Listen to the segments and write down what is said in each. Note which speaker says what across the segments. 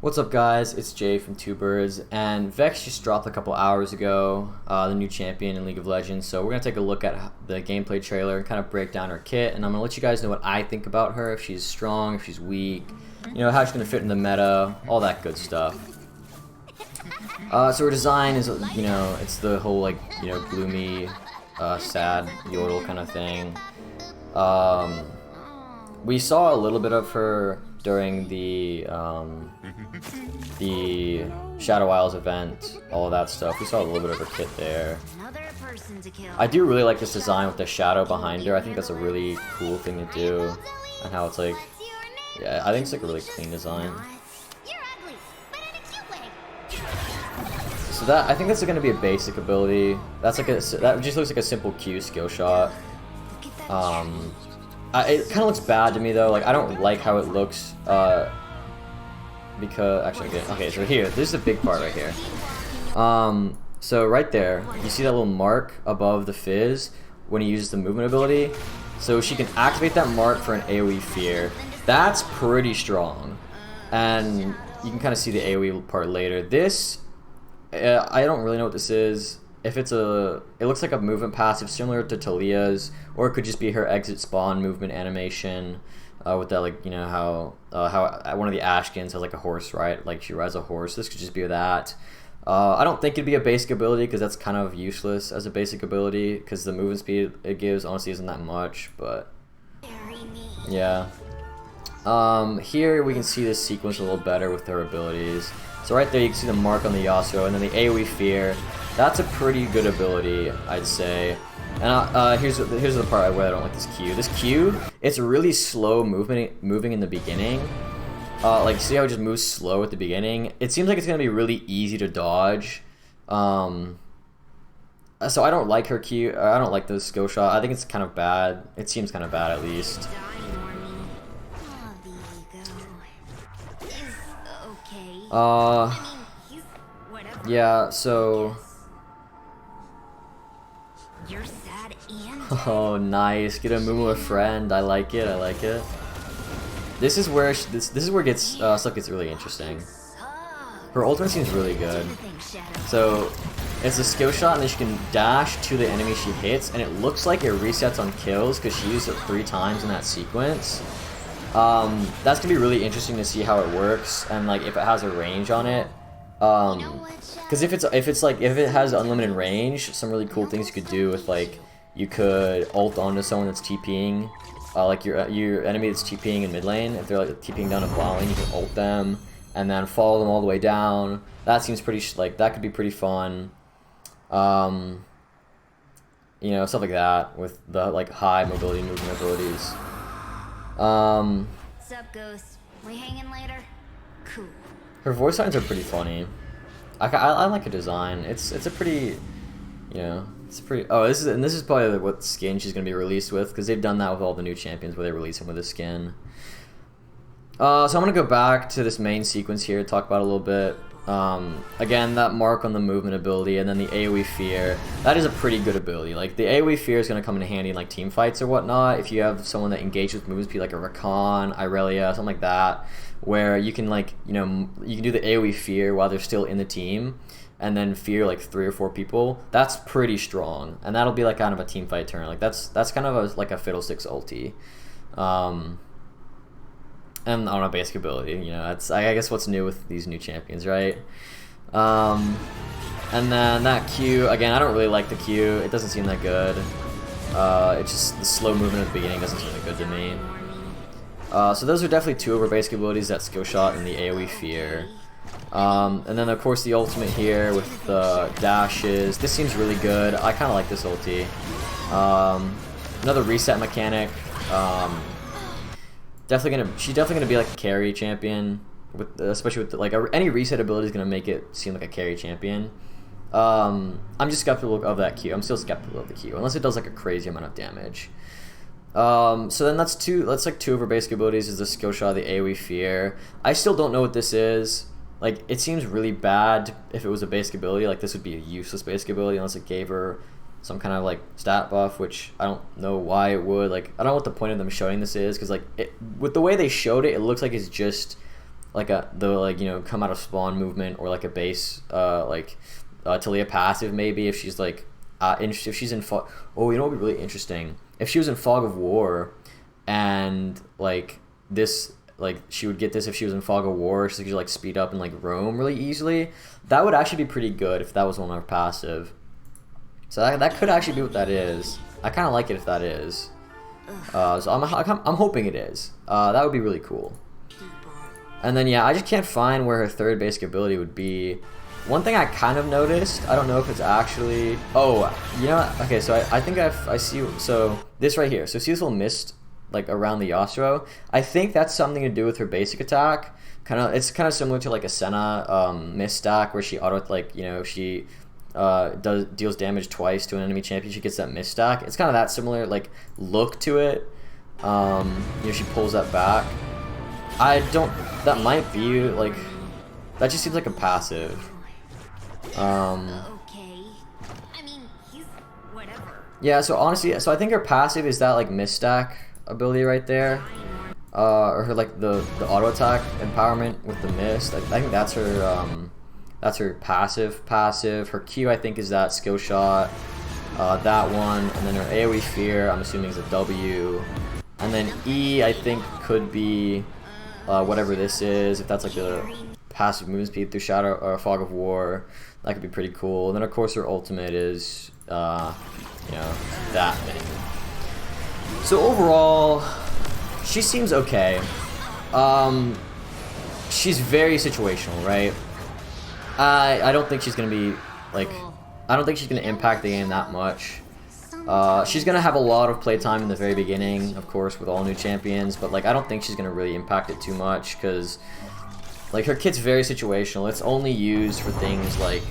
Speaker 1: What's up, guys? It's Jay from Two Birds, and Vex just dropped a couple hours ago, the new champion in League of Legends. So we're gonna take a look at the gameplay trailer and kind of break down her kit, and I'm gonna let you guys know what I think about her, if she's strong, if she's weak, you know, how she's gonna fit in the meta, all that good stuff. So her design is, you know, it's the whole like, you know, gloomy, sad yodel kind of thing. We saw a little bit of her during the Shadow Isles event, all of that stuff. We saw a little bit of her kit there. I do really like this design with the shadow behind her. I think that's a really cool thing to do, and how it's like, yeah, I think it's like a really clean design. So that, I think that's going to be a basic ability. That's like that just looks like a simple Q skill shot. It kind of looks bad to me though. Like, I don't like how it looks. Because actually, okay, so here, this is the big part right here. So right there, you see that little mark above the fizz when he uses the movement ability. So she can activate that mark for an AoE fear. That's pretty strong, and you can kind of see the AoE part later. This, I don't really know what this is. If it's it looks like a movement passive similar to Talia's, or it could just be her exit spawn movement animation. With that, like, you know, how one of the Ashkins has like a horse, right? Like, she rides a horse. This could just be that. I don't think it'd be a basic ability, because that's kind of useless as a basic ability, because the movement speed it gives honestly isn't that much. But yeah, here we can see this sequence a little better with her abilities. So right there you can see the mark on the Yasuo, and then the AoE fear. That's a pretty good ability, I'd say. And here's the part where I don't like this Q. This Q, it's really slow moving in the beginning. Like, see how it just moves slow at the beginning? It seems like it's gonna be really easy to dodge. So I don't like her Q. I don't like the skill shot. I think it's kind of bad. It seems kind of bad, at least. Yeah. So. Oh, nice. Get a Mumu a friend. I like it. I like it. This is where this is where stuff gets really interesting. Her ultimate seems really good. So it's a skill shot, and then she can dash to the enemy she hits, and it looks like it resets on kills because she used it 3 times in that sequence. That's gonna be really interesting to see how it works, and like if it has a range on it. Because if it has unlimited range, some really cool things you could do with, like, you could ult onto someone that's TPing, like your enemy that's TPing in mid lane. If they're like TPing down a bot lane, you can ult them and then follow them all the way down. That seems pretty like that could be pretty fun. You know, stuff like that with the like high mobility movement abilities.
Speaker 2: Sup, Ghost? We hanging later? Cool.
Speaker 1: Her voice lines are pretty funny. I like her design. It's a pretty, you know, it's pretty. Oh, this is probably what skin she's gonna be released with, because they've done that with all the new champions where they release them with a skin. So I'm gonna go back to this main sequence here, talk about it a little bit. Again, that mark on the movement ability, and then the AoE fear. That is a pretty good ability. Like, the AoE fear is gonna come in handy in like team fights or whatnot. If you have someone that engages with movement speed, like a Rakan, Irelia, something like that, where you can, like, you know, you can do the AoE fear while they're still in the team, and then fear like 3 or 4 people. That's pretty strong, and that'll be like kind of a team fight turn. Like, that's kind of like a Fiddlesticks ulti. And on a basic ability, you know, that's I guess what's new with these new champions, right? And then that Q, again, I don't really like the Q. It doesn't seem that good. It's just the slow movement at the beginning doesn't seem that good to me. So those are definitely 2 of her basic abilities, that skill shot and the AoE fear. And then of course the ultimate here with the dashes. This seems really good. I kind of like this ulti. Another reset mechanic. She's definitely gonna be like a carry champion, especially with like any reset ability is gonna make it seem like a carry champion. I'm just skeptical of that Q. I'm still skeptical of the Q unless it does like a crazy amount of damage. So then that's like 2 of her basic abilities is the skill shot, the AoE fear. I still don't know what this is. Like, it seems really bad if it was a basic ability. Like, this would be a useless basic ability unless it gave her some kind of like stat buff, which I don't know why it would. Like, I don't know what the point of them showing this is, because like with the way they showed it, it looks like it's just like come out of spawn movement, or like a base Talia passive maybe, if she's like if she's in oh, you know what would be really interesting, if she was in Fog of War, and like this, like she would get this if she was in Fog of War, so she could like speed up and like roam really easily. That would actually be pretty good if that was one of our passive. So that could actually be what that is. I kind of like it if that is. So I'm hoping it is. That would be really cool. And then yeah, I just can't find where her third basic ability would be. One thing I kind of noticed, I don't know if it's actually... Oh, you know what? Okay, so I think I see... So, this right here. So, see this little mist, like, around the Yasuo? I think that's something to do with her basic attack. It's kind of similar to, like, a Senna mist stack, where she she deals damage twice to an enemy champion. She gets that mist stack. It's kind of that similar, like, look to it. She pulls that back. That might be, like... That just seems like a passive.
Speaker 2: Okay. I mean, he's whatever.
Speaker 1: Yeah, so honestly, so I think her passive is that like mist stack ability right there, or her like the auto attack empowerment with the mist. I think that's her passive. Her Q, I think, is that skill shot, that one, and then her AoE fear, I'm assuming, is a W, and then E, I think, could be whatever this is, if that's like the passive movement speed through Shadow or Fog of War. That could be pretty cool. And then of course her ultimate is that thing. So overall, she seems okay. She's very situational, right? I don't think she's gonna be like, I don't think she's gonna impact the game that much. She's gonna have a lot of playtime in the very beginning, of course, with all new champions, but like I don't think she's gonna really impact it too much, because like her kit's very situational. It's only used for things like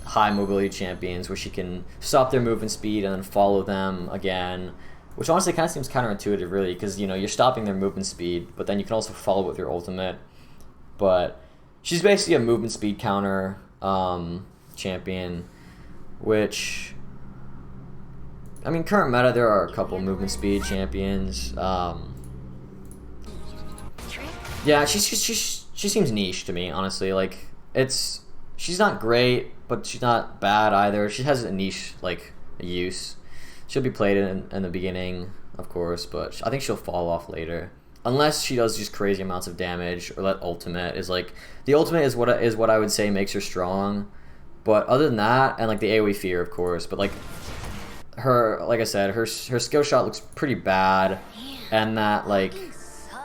Speaker 1: high mobility champions, where she can stop their movement speed and then follow them again, which honestly kind of seems counterintuitive, really, because you're stopping their movement speed, but then you can also follow with your ultimate. But she's basically a movement speed counter champion, which, I mean, current meta there are a couple movement speed champions. Yeah, she seems niche to me, honestly. Like, she's not great, but she's not bad either. She has a niche, like, use. She'll be played in the beginning, of course, but I think she'll fall off later. Unless she does just crazy amounts of damage, or that ultimate is like... The ultimate is what I would say makes her strong. But other than that, and like the AoE fear, of course, but like... Like I said, her skill shot looks pretty bad. And that, like...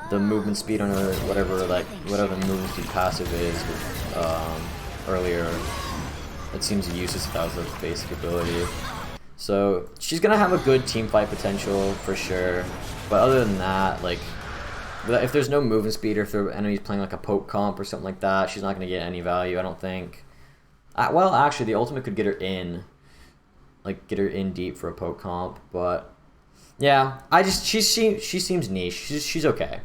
Speaker 1: The movement speed on her, whatever the movement speed passive is, earlier, it seems useless if that was a basic ability. So she's gonna have a good team fight potential for sure, but other than that, like, if there's no movement speed, or if the enemy's playing like a poke comp or something like that, she's not gonna get any value, I don't think. Well, actually, the ultimate could get her in deep for a poke comp, but yeah, she seems niche. She's okay.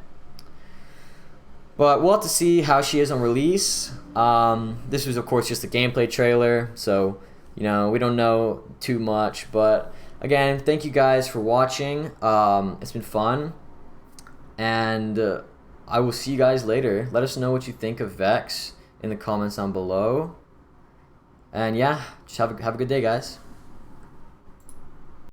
Speaker 1: But we'll have to see how she is on release. This was, of course, just a gameplay trailer, so, we don't know too much. But, again, thank you guys for watching. It's been fun. And I will see you guys later. Let us know what you think of Vex in the comments down below. And, yeah, just have a good day, guys.